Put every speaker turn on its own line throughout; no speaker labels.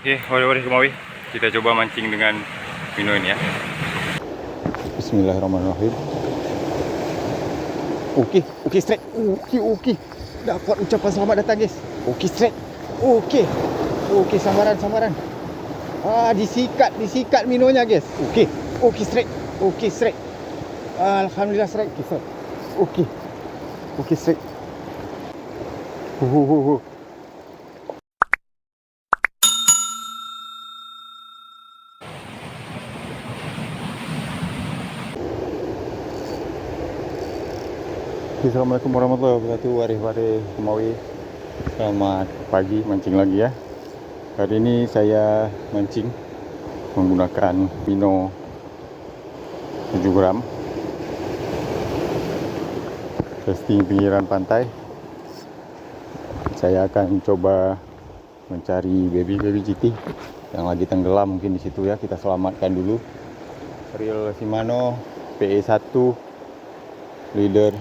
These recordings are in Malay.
Okey, mari kemawi. Kita coba mancing dengan Mino ini ya. Bismillahirrahmanirrahim. Okey strike. Okey. Dapat ucapan selamat datang guys. Okey strike. Okey samaran. Disikat Minonya guys. Okey strike. Alhamdulillah strike. Okey strike. Assalamualaikum warahmatullahi wabarakatuh. Warih kemawi. Selamat pagi, mancing lagi ya. Hari ini saya mancing menggunakan Mino 7 gram. Casting pinggiran pantai. Saya akan coba mencari baby GT yang lagi tenggelam mungkin di situ ya. Kita selamatkan dulu. Reel Shimano PE1 leader.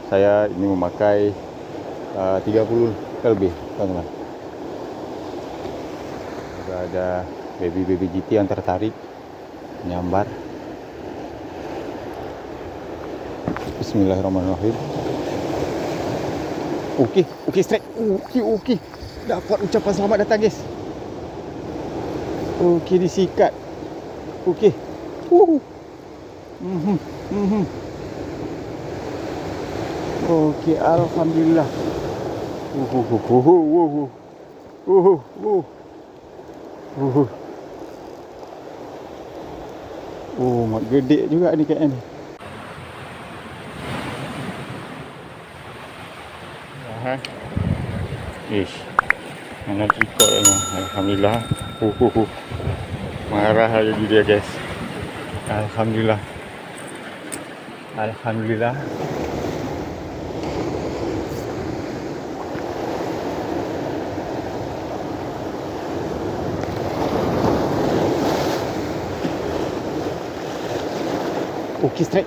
Saya ini memakai 30 LB, teman-teman. Juga ada baby GT yang tertarik menyambar. Bismillahirrahmanirrahim. Okey strike. Okey. Dapat ucapan selamat datang guys. Okey disikat. Okey. Okey, alhamdulillah. Mat gede juga ni kayaknya ni. Mana record ni. Alhamdulillah. Marah lagi dia guys. Alhamdulillah. Okey strike.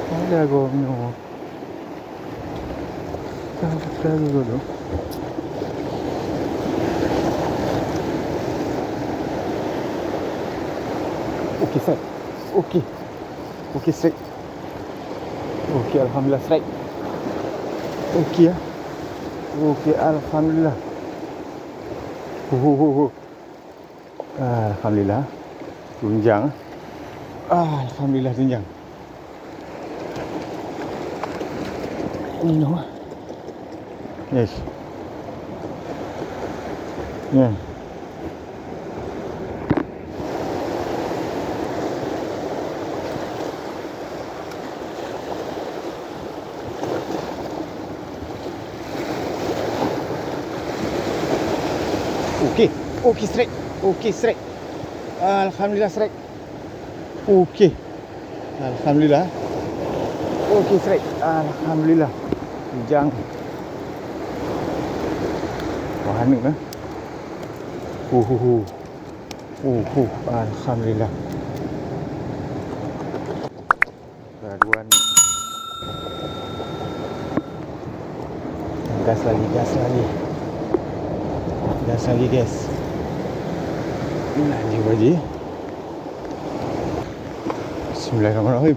Ada gomno. Ada gomno. Okey strike. Okey strike. Okey alhamdulillah strike. Okey ya. Okey alhamdulillah. Alhamdulillah. Tunjang. Alhamdulillah tunjang. Mino. Yes. Yeah. Okey strike. Alhamdulillah strike. Okey. Alhamdulillah. Okey strike. Alhamdulillah. Tunjang. Mana eh? Alhamdulillah. Baruan. Gas lagi guys. Ini baji. Bismillahirrahmanirrahim.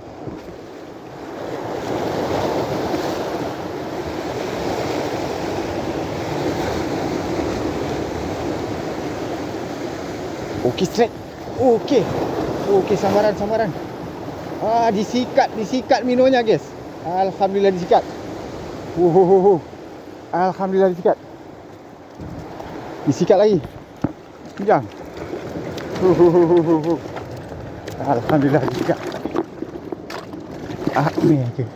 Okey strike. Okey samaran. Disikat Minonya guys. Alhamdulillah disikat. Alhamdulillah disikat. Disikat lagi. Tunjang. Alhamdulillah disikat. Ni aja.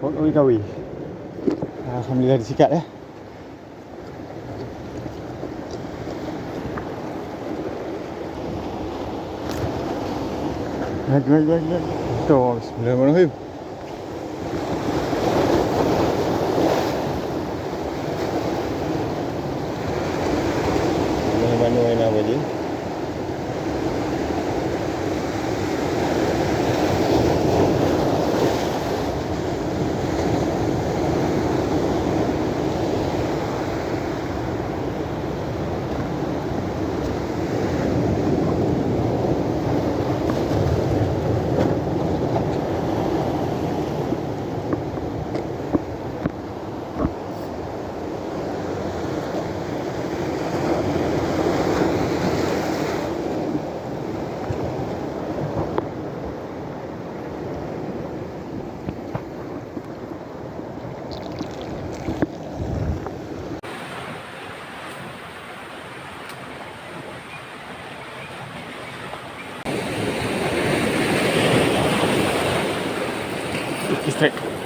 Oi kawi. Alhamdulillah disikat ya. Lagi. Tuh, bismillahirrahmanirrahim. Mana apa je?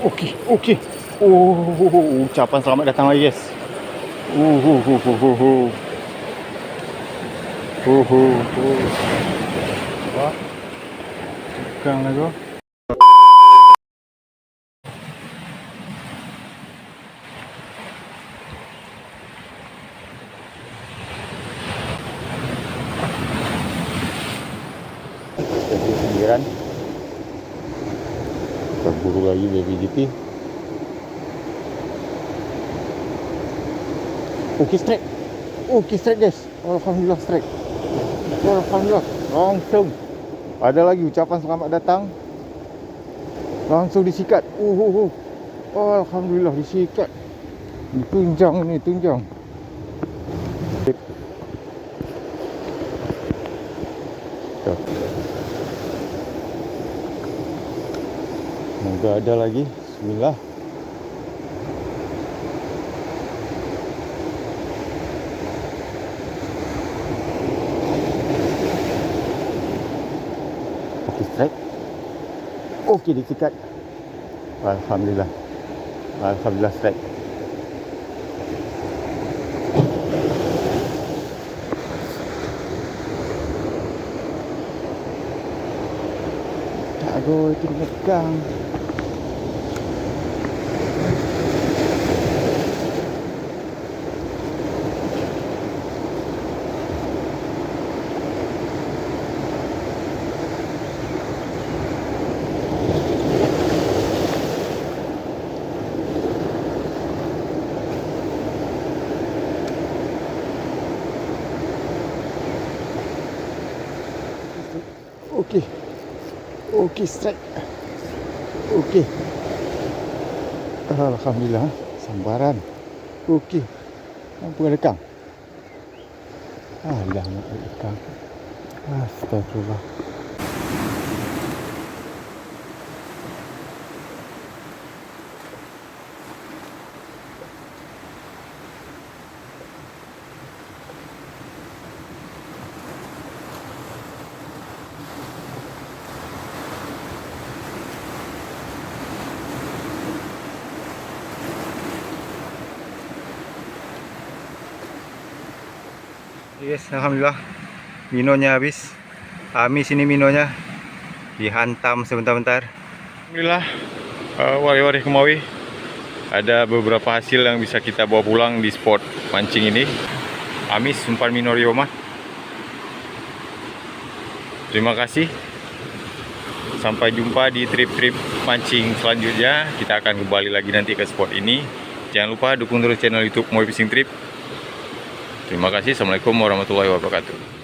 Okey, okey. Oh, ucapan selamat datang lagi, guys. Uh, uh, uh, uh, uh, uh. Wah, bukan lagi. Jadi pinggiran. Berburu lagi baby GT. Okey, strike. Okey, strike, guys. Alhamdulillah, strike. Alhamdulillah, langsung. Ada lagi ucapan selamat datang. Langsung disikat. Alhamdulillah, disikat. Tunjang ni, tunjang. Semoga ada lagi. Bismillah. Okey, strike. Okey, disikat. Alhamdulillah. Alhamdulillah, strike. Tak go, itu megang. Okey. Okey, strike. Okey. Alhamdulillah, sambaran. Okey. Apa lekang? Alamak, lekang. Astagfirullah. Yes, alhamdulillah. Minonya habis. Habis ini minonya. Dihantam sebentar-bentar. Alhamdulillah. Wari-wari kemawi. Ada beberapa hasil yang bisa kita bawa pulang di spot mancing ini. Amis umpan mino rioma. Terima kasih. Sampai jumpa di trip-trip mancing selanjutnya. Kita akan kembali lagi nanti ke spot ini. Jangan lupa dukung terus channel YouTube Moy Fishing Trip. Terima kasih. Assalamualaikum warahmatullahi wabarakatuh.